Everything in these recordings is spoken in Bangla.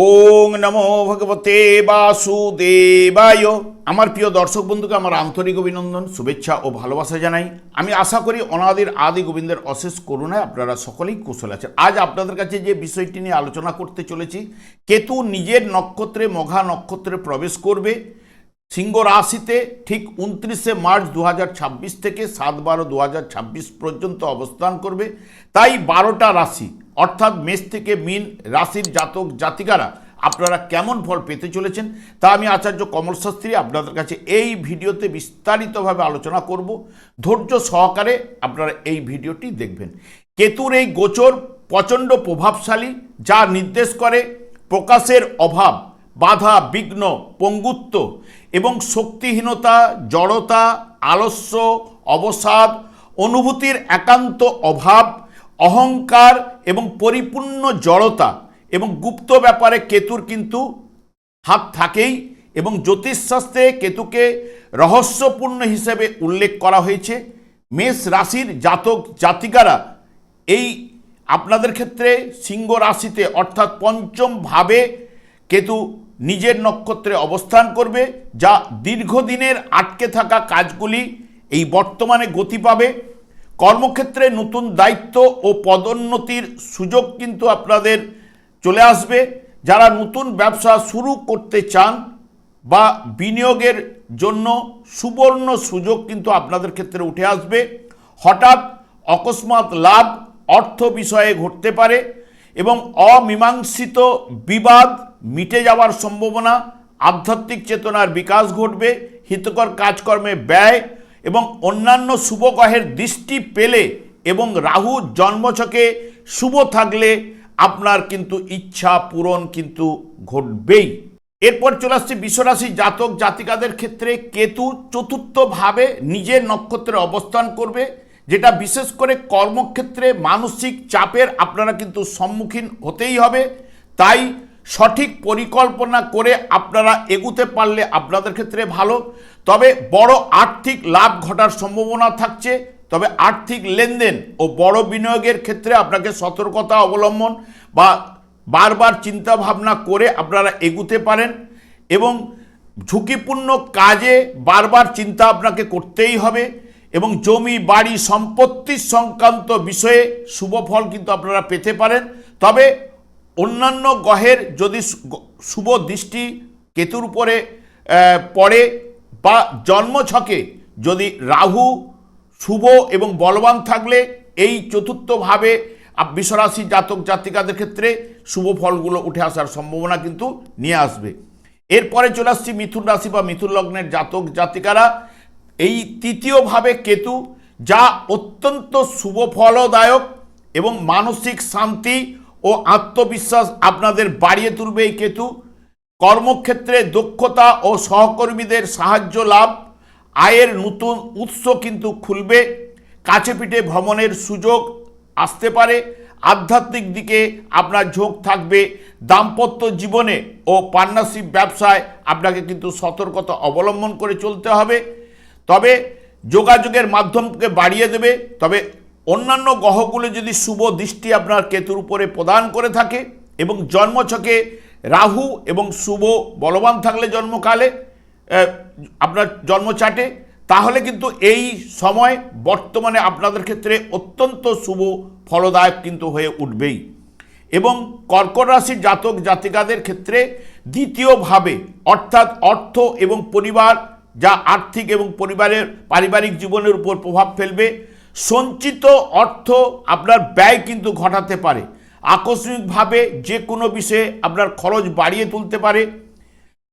ওং নমো ভগবতে বাসুদেবায়। আমার প্রিয় দর্শক বন্ধুকে আমার আন্তরিক অভিনন্দন, শুভেচ্ছা ও ভালোবাসা জানাই। আমি আশা করি অনাদির আদি গোবিন্দের অশেষ করুণায় আপনারা সকলেই কুশল আছেন। আজ আপনাদের কাছে যে বিষয়টি নিয়ে আলোচনা করতে চলেছি, কেতু নিজের নক্ষত্রে মঘা নক্ষত্রে প্রবেশ করবে সিংহ রাশিতে ঠিক 29শে মার্চ 2026 থেকে 7/12/2026 পর্যন্ত অবস্থান করবে। তাই 12টা রাশি অর্থাৎ মেষ থেকে মীন রাশির জাতক জাতিকারা আপনারা কেমন ফল পেতে চলেছেন তা আমি আচার্য কমল শাস্ত্রী আপনাদের কাছে এই ভিডিওতে বিস্তারিতভাবে আলোচনা করব। ধৈর্য সহকারে আপনারা এই ভিডিওটি দেখবেন। কেতুর এই গোচর প্রচণ্ড প্রভাবশালী, যা নির্দেশ করে প্রকাশের অভাব, বাধা বিঘ্ন, পঙ্গুত্ব এবং শক্তিহীনতা, জড়তা, আলস্য, অবসাদ, অনুভূতির একান্ত অভাব, অহংকার এবং পরিপূর্ণ জড়তা এবং গুপ্ত ব্যাপারে কেতুর কিন্তু হাত থাকেই। এবং জ্যোতিষশাস্ত্রে কেতুকে রহস্যপূর্ণ হিসেবে উল্লেখ করা হয়েছে। মেষ রাশির জাতক জাতিকারা এই আপনাদের ক্ষেত্রে সিংহ রাশিতে অর্থাৎ পঞ্চম ভাবে কেতু নিজের নক্ষত্রে অবস্থান করবে, যা দীর্ঘদিনের আটকে থাকা কাজগুলি এই বর্তমানে গতি পাবে। কর্মক্ষেত্রে নতুন দায়িত্ব ও পদোন্নতির সুযোগ কিন্তু আপনাদের চলে আসবে। যারা নতুন ব্যবসা শুরু করতে চান বা বিনিয়োগের জন্য সুবর্ণ সুযোগ কিন্তু আপনাদের ক্ষেত্রে উঠে আসবে। হঠাৎ অকস্মাৎ লাভ অর্থ বিষয়ে ঘটতে পারে এবং অমীমাংসিত বিবাদ মিটে যাওয়ার সম্ভাবনা, আধ্যাত্মিক চেতনার বিকাশ ঘটবে। হিতকর কাজকর্মে ব্যয় এবং অন্যান্য শুভ গ্রহের দৃষ্টি পেলে এবং রাহু জন্মছকে শুভ থাকলে আপনার কিন্তু ইচ্ছা পূরণ কিন্তু ঘটবেই। এরপর চলে আসছে বিশ্বরাশি জাতক জাতিকাদের ক্ষেত্রে কেতু চতুর্থভাবে নিজের নক্ষত্রে অবস্থান করবে, যেটা বিশেষ করে কর্মক্ষেত্রে মানসিক চাপের আপনারা কিন্তু সম্মুখীন হতেই হবে। তাই সঠিক পরিকল্পনা করে আপনারা এগুতে পারলে আপনাদের ক্ষেত্রে ভালো। তবে বড় আর্থিক লাভ ঘটার সম্ভাবনা থাকছে। তবে আর্থিক লেনদেন ও বড় বিনিয়োগের ক্ষেত্রে আপনাকে সতর্কতা অবলম্বন বা বারবার চিন্তা ভাবনা করে আপনারা এগুতে পারেন এবং ঝুঁকিপূর্ণ কাজে বারবার চিন্তা আপনাকে করতেই হবে। এবং জমি বাড়ি সম্পত্তি সংক্রান্ত বিষয়ে শুভ ফল কিন্তু আপনারা পেতে পারেন। তবে অন্যান্য গ্রহের যদি শুভ দৃষ্টি কেতুর উপরে পড়ে বা জন্মছকে যদি রাহু শুভ এবং বলবান থাকলে এই চতুর্থভাবে বিশ্বরাশি জাতক জাতিকাদের ক্ষেত্রে শুভ ফলগুলো উঠে আসার সম্ভাবনা কিন্তু নিয়ে আসবে। এরপরে চলে আসছি মিথুন রাশি বা মিথুন লগ্নের জাতক জাতিকারা। এই তৃতীয়ভাবে কেতু, যা অত্যন্ত শুভ ফলদায়ক এবং মানসিক শান্তি ও আত্মবিশ্বাস আপনাদের বাড়িয়ে তুলবে এই কেতু। কর্মক্ষেত্রে দক্ষতা ও সহকর্মীদের সাহায্য লাভ, আয়ের নতুন উৎস কিন্তু খুলবে। কাছে পিঠে ভ্রমণের সুযোগ আসতে পারে। আধ্যাত্মিক দিকে আপনার ঝোঁক থাকবে। দাম্পত্য জীবনে ও পার্টনারশিপ ব্যবসায় আপনাকে কিন্তু সতর্কতা অবলম্বন করে চলতে হবে। তবে যোগাযোগের মাধ্যমকে বাড়িয়ে দেবে। তবে অন্যান্য গ্রহগুলো যদি শুভ দৃষ্টি আপনার কেতুর উপরে প্রদান করে থাকে এবং জন্মছকে রাহু এবং শুভ বলবান থাকলে জন্মকালে আপনার জন্মচাটে, তাহলে কিন্তু এই সময় বর্তমানে আপনাদের ক্ষেত্রে অত্যন্ত শুভ ফলদায়ক কিন্তু হয়ে উঠবেই। এবং কর্কট রাশির জাতক জাতিকাদের ক্ষেত্রে দ্বিতীয়ভাবে অর্থাৎ অর্থ এবং পরিবার, যা আর্থিক এবং পরিবারের পারিবারিক জীবনের উপর প্রভাব ফেলবে। সঞ্চিত অর্থ আপনার ব্যয় কিন্তু ঘটাতে পারে। আকস্মিকভাবে যে কোনো বিষয়ে আপনার খরচ বাড়িয়ে তুলতে পারে।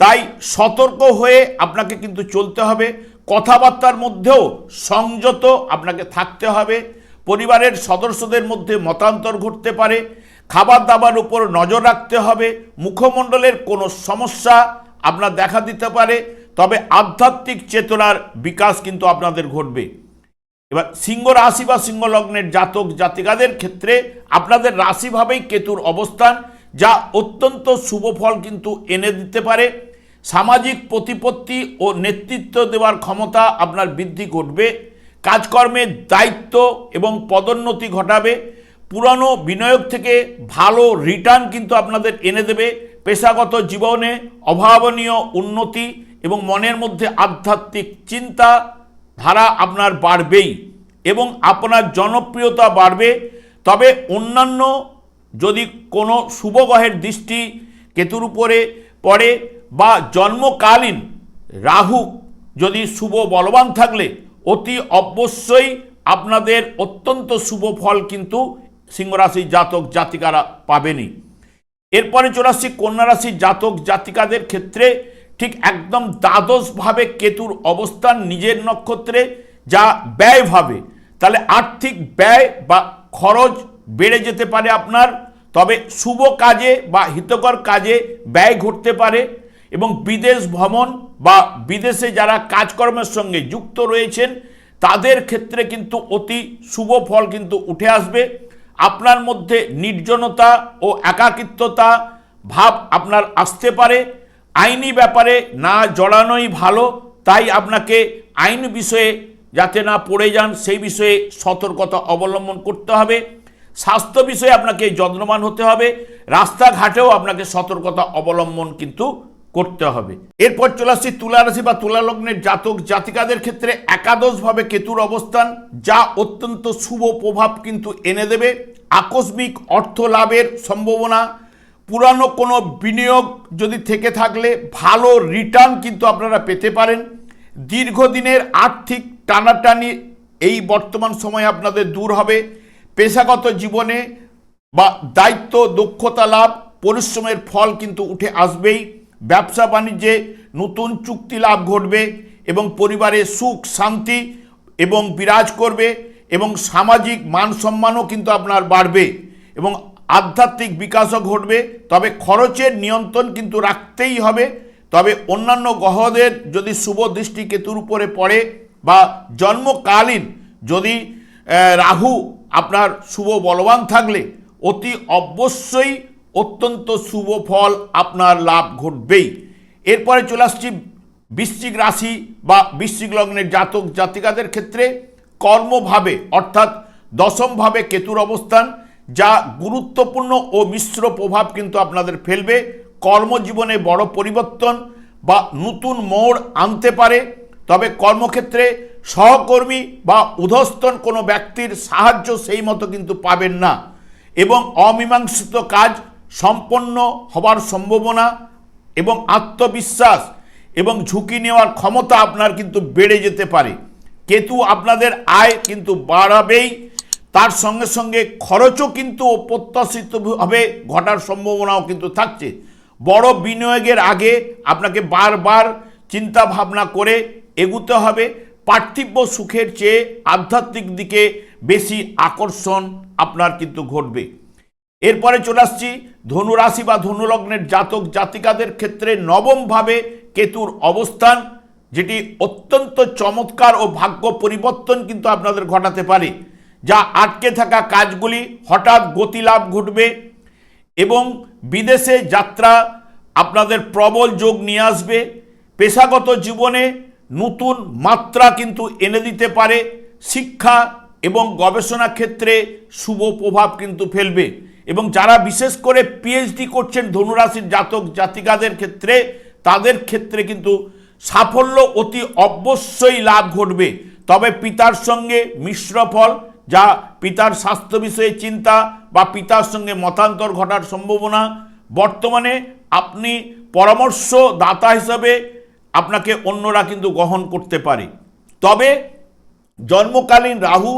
তাই সতর্ক হয়ে আপনাকে কিন্তু চলতে হবে। কথাবার্তার মধ্যেও সংযত আপনাকে থাকতে হবে। পরিবারের সদস্যদের মধ্যে মতান্তর ঘটতে পারে। খাবার দাবার উপর নজর রাখতে হবে। মুখমণ্ডলের কোনো সমস্যা আপনার দেখা দিতে পারে। তবে আধ্যাত্মিক চেতনার বিকাশ কিন্তু আপনাদের ঘটবে। এবার সিংহ রাশি বা সিংহ লগ্নের জাতক জাতিকাদের ক্ষেত্রে আপনাদের রাশিভাবেই কেতুর অবস্থান, যা অত্যন্ত শুভ ফল কিন্তু এনে দিতে পারে। সামাজিক প্রতিপত্তি ও নেতৃত্ব দেওয়ার ক্ষমতা আপনার বৃদ্ধি ঘটবে। কাজকর্মের দায়িত্ব এবং পদোন্নতি ঘটাবে। পুরানো বিনিয়োগ থেকে ভালো রিটার্ন কিন্তু আপনাদের এনে দেবে। পেশাগত জীবনে অভাবনীয় উন্নতি এবং মনের মধ্যে আধ্যাত্মিক চিন্তা ধারা আপনার বাড়বেই এবং আপনার জনপ্রিয়তা বাড়বে। তবে অন্যান্য যদি কোনো শুভ গ্রহের দৃষ্টি কেতুর উপরে পড়ে বা জন্মকালীন রাহু যদি শুভ বলবান থাকলে অতি অবশ্যই আপনাদের অত্যন্ত শুভ ফল কিন্তু সিংহরাশির জাতক জাতিকারা পাবেনই। এরপরে চলে আসছি কন্যা রাশির জাতক জাতিকাদের ক্ষেত্রে ঠিক একদম দ্বাদশভাবে কেতুর অবস্থান নিজের নক্ষত্রে, যা ব্যয় ভাবে, তাহলে আর্থিক ব্যয় বা খরচ বেড়ে যেতে পারে আপনার। তবে শুভ কাজে বা হিতকর কাজে ব্যয় ঘটতে পারে এবং বিদেশ ভ্রমণ বা বিদেশে যারা কাজকর্মের সঙ্গে যুক্ত রয়েছেন তাদের ক্ষেত্রে কিন্তু অতি শুভ ফল কিন্তু উঠে আসবে। আপনার মধ্যে নির্জনতা ও একাকিত্বতা ভাব আপনার আসতে পারে। আইনি ব্যাপারে না জড়ানোই ভালো, তাই আপনাকে আইন বিষয়ে যাতে না পড়ে যান সেই বিষয়ে সতর্কতা অবলম্বন করতে হবে। স্বাস্থ্য বিষয়ে আপনাকে যত্নবান হতে হবে, রাস্তাঘাটেও আপনাকে সতর্কতা অবলম্বন কিন্তু করতে হবে। এরপর চলে আসছি তুলা রাশি বা তুলা লগ্নের জাতক জাতিকাদের ক্ষেত্রে একাদশভাবে কেতুর অবস্থান, যা অত্যন্ত শুভ প্রভাব কিন্তু এনে দেবে। আকস্মিক অর্থ লাভের সম্ভাবনা, পুরানো কোনো বিনিয়োগ যদি থেকে থাকলে ভালো রিটার্ন কিন্তু আপনারা পেতে পারেন। দীর্ঘদিনের আর্থিক টানাটানি এই বর্তমান সময়ে আপনাদের দূর হবে। পেশাগত জীবনে বা দায়িত্ব দক্ষতা লাভ, পরিশ্রমের ফল কিন্তু উঠে আসবেই। ব্যবসা বাণিজ্যে নতুন চুক্তি লাভ ঘটবে এবং পরিবারে সুখ শান্তি এবং বিরাজ করবে এবং সামাজিক মান সম্মানও কিন্তু আপনার বাড়বে এবং আধ্যাত্মিক বিকাশও ঘটবে। তবে খরচের নিয়ন্ত্রণ কিন্তু রাখতেই হবে। তবে অন্যান্য গ্রহদের যদি শুভ দৃষ্টি কেতুর উপরে পড়ে বা জন্মকালীন যদি রাহু আপনার শুভ বলবান থাকলে অতি অবশ্যই অত্যন্ত শুভ ফল আপনার লাভ ঘটবেই। এরপরে চলে আসছি বৃশ্চিক রাশি বা বৃশ্চিক লগ্নের জাতক জাতিকাদের ক্ষেত্রে কর্মভাবে অর্থাৎ দশমভাবে কেতুর অবস্থান, যা গুরুত্বপূর্ণ ও মিশ্র প্রভাব কিন্তু আপনাদের ফেলবে। কর্মজীবনে বড় পরিবর্তন বা নতুন মোড় আনতে পারে। তবে কর্মক্ষেত্রে সহকর্মী বা ঊর্ধ্বতন কোনো ব্যক্তির সাহায্য সেই মতো কিন্তু পাবেন না এবং অমীমাংসিত কাজ সম্পন্ন হবার সম্ভাবনা এবং আত্মবিশ্বাস এবং ঝুঁকি নেওয়ার ক্ষমতা আপনার কিন্তু বেড়ে যেতে পারে। কেতু আপনাদের আয় কিন্তু বাড়াবেই, তার সঙ্গে সঙ্গে খরচও কিন্তু অপ্রত্যাশিতভাবে ঘটার সম্ভাবনাও কিন্তু থাকছে। বড় বিনিয়োগের আগে আপনাকে বারবার চিন্তা ভাবনা করে এগুতে হবে। পার্থিব সুখের চেয়ে আধ্যাত্মিক দিকে বেশি আকর্ষণ আপনার কিন্তু ঘটবে। এরপরে চলে আসছি ধনুরাশি বা ধনুলগ্নের জাতক জাতিকাদের ক্ষেত্রে নবমভাবে কেতুর অবস্থান, যেটি অত্যন্ত চমৎকার ও ভাগ্য পরিবর্তন কিন্তু আপনাদের ঘটাতে পারে। যা আটকে থাকা কাজগুলি হঠাৎ গতি লাভ ঘটবে এবং বিদেশে যাত্রা আপনাদের প্রবল যোগ নিয়ে আসবে। পেশাগত জীবনে নতুন মাত্রা কিন্তু এনে দিতে পারে। শিক্ষা এবং গবেষণা ক্ষেত্রে শুভ প্রভাব কিন্তু ফেলবে এবং যারা বিশেষ করে পিএইচডি করছেন ধনুরাশির জাতক জাতিকাদের ক্ষেত্রে, তাদের ক্ষেত্রে কিন্তু সাফল্য অতি অবশ্যই লাভ ঘটবে। তবে পিতার সঙ্গে মিশ্র ফল, যা পিতার স্বাস্থ্য বিষয়ে চিন্তা বা পিতার সঙ্গে মতান্তর ঘটার সম্ভাবনা। বর্তমানে আপনি পরামর্শদাতা হিসাবে আপনাকে অন্যরা কিন্তু গ্রহণ করতে পারে। তবে জন্মকালীন রাহু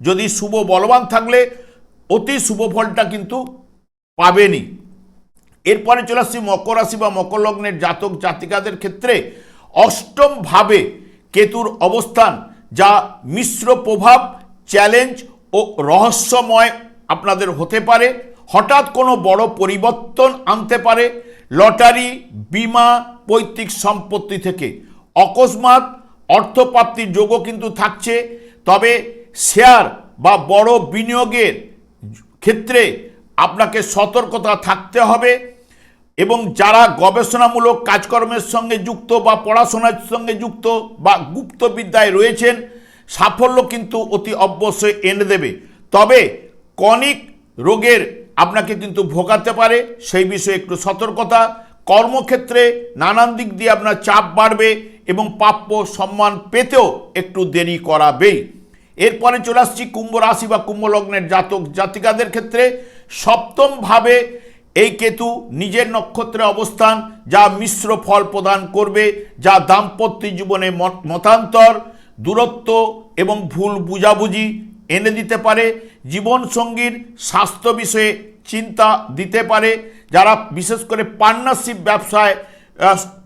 যদি শুভ বলবান থাকলে অতি শুভ ফলটা কিন্তু পাবেনই। এরপরে চলে আসছি মকর রাশি বা মকর লগ্নের জাতক জাতিকাদের ক্ষেত্রে অষ্টম ভাবে কেতুর অবস্থান, যা মিশ্র প্রভাব, চ্যালেঞ্জ ও রহস্যময় আপনাদের হতে পারে। হঠাৎ কোনো বড় পরিবর্তন আনতে পারে। লটারি, বীমা, পৈতৃক সম্পত্তি থেকে অকস্মাৎ অর্থপ্রাপ্তির যোগও কিন্তু থাকছে। তবে শেয়ার বা বড় বিনিয়োগের ক্ষেত্রে আপনাকে সতর্কতা থাকতে হবে এবং যারা গবেষণামূলক কাজকর্মের সঙ্গে যুক্ত বা পড়াশোনার সঙ্গে যুক্ত বা গুপ্তবিদ্যায় রয়েছেন, সাফল্য কিন্তু অতি অবশ্যই এনে দেবে। তবে কনিক রোগের আপনাকে কিন্তু ভোগাতে পারে, সেই বিষয়ে একটু সতর্কতা। কর্মক্ষেত্রে নানান দিক দিয়ে আপনার চাপ বাড়বে এবং প্রাপ্য সম্মান পেতেও একটু দেরি করাবেই। এরপরে চলে আসছি কুম্ভ রাশি বা কুম্ভ লগ্নের জাতক জাতিকাদের ক্ষেত্রে। সপ্তমভাবে এই কেতু নিজের নক্ষত্রে অবস্থান, যা মিশ্র ফল প্রদান করবে, যা দাম্পত্য জীবনে মতান্তর, দূরত্ব এবং ভুল বুঝাবুঝি এনে দিতে পারে। জীবনসঙ্গীর স্বাস্থ্য বিষয়ে চিন্তা দিতে পারে। যারা বিশেষ করে পার্টনারশিপ ব্যবসায়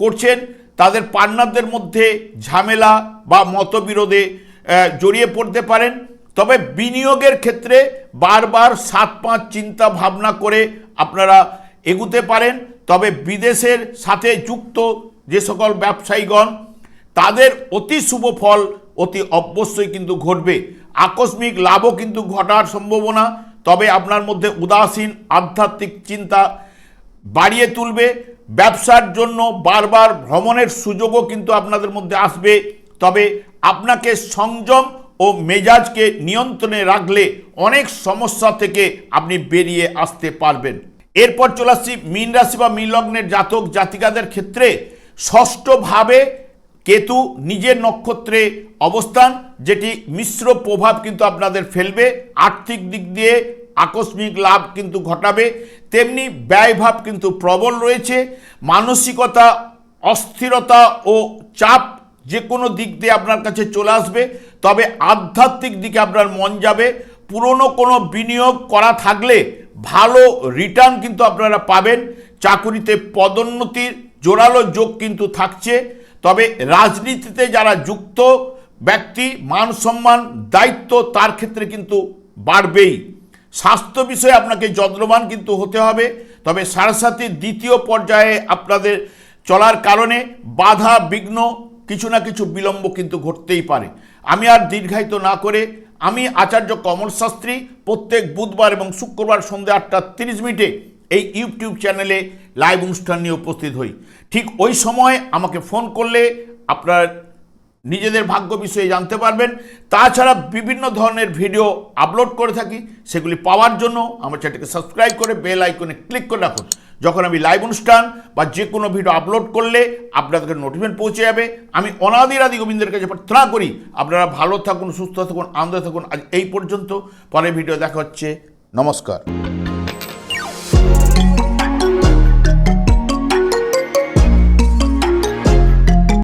করছেন, তাদের পার্টনারদের মধ্যে ঝামেলা বা মতবিরোধে জড়িয়ে পড়তে পারেন। তবে বিনিয়োগের ক্ষেত্রে বারবার 7-5 চিন্তা ভাবনা করে আপনারা এগুতে পারেন। তবে বিদেশের সাথে যুক্ত যে সকল ব্যবসায়ীগণ, তাদের অতি শুভ ফল অতি অবশ্যই কিন্তু ঘটবে। আকস্মিক লাভও কিন্তু ঘটার সম্ভাবনা, তবে আপনার মধ্যে উদাসীন আধ্যাত্মিক চিন্তা বাড়িয়ে তুলবে। ব্যবসার জন্য বারবার ভ্রমণের সুযোগও কিন্তু আপনাদের মধ্যে আসবে, তবে আপনাকে সংযম ও মেজাজকে নিয়ন্ত্রণে রাখলে অনেক সমস্যা থেকে আপনি বেরিয়ে আসতে পারবেন। এরপর চলে আসছি মীন রাশি বা মীন লগ্নের জাতক জাতিকাদের ক্ষেত্রে। ষষ্ঠভাবে কেতু নিজের নক্ষত্রে অবস্থান, যেটি মিশ্র প্রভাব কিন্তু আপনাদের ফেলবে। আর্থিক দিক দিয়ে আকস্মিক লাভ কিন্তু ঘটাবে, তেমনি ব্যয়ভাব কিন্তু প্রবল রয়েছে। মানসিকতা, অস্থিরতা ও চাপ যে কোনো দিক দিয়ে আপনার কাছে চলে আসবে, তবে আধ্যাত্মিক দিকে আপনার মন যাবে। পুরনো কোনো বিনিয়োগ করা থাকলে ভালো রিটার্ন কিন্তু আপনারা পাবেন। চাকুরিতে পদোন্নতির জোরালো যোগ কিন্তু থাকছে। তবে রাজনীতিতে যারা যুক্ত ব্যক্তি, মান সম্মান দায়িত্ব তার ক্ষেত্রে কিন্তু বাড়বেই। স্বাস্থ্য বিষয়ে আপনাকে যত্নবান কিন্তু হতে হবে। তবে সারাসাথী দ্বিতীয় পর্যায়ে আপনাদের চলার কারণে বাধা বিঘ্ন, কিছু না কিছু বিলম্ব কিন্তু ঘটতেই পারে। আমি আর দীর্ঘায়িত না করে, আমি আচার্য কমল শাস্ত্রী প্রত্যেক বুধবার এবং শুক্রবার সন্ধ্যা 8:30 এই ইউটিউব চ্যানেলে লাইভ অনুষ্ঠান নিয়ে উপস্থিত হই। ঠিক ওই সময় আমাকে ফোন করলে আপনার নিজেদের ভাগ্য বিষয়ে জানতে পারবেন। তাছাড়া বিভিন্ন ধরনের ভিডিও আপলোড করে থাকি, সেগুলি পাওয়ার জন্য আমার চ্যানেলকে সাবস্ক্রাইব করে বেল আইকনে ক্লিক করে রাখুন। যখন আমি লাইভ অনুষ্ঠান বা যে কোনো ভিডিও আপলোড করলে আপনাদের নোটিফিকেশন পৌঁছে যাবে। আমি অনাদি আদি গোবিন্দের কাছে প্রার্থনা করি আপনারা ভালো থাকুন, সুস্থ থাকুন, আনন্দে থাকুন। আজ এই পর্যন্ত, পরের ভিডিও দেখা হচ্ছে। নমস্কার।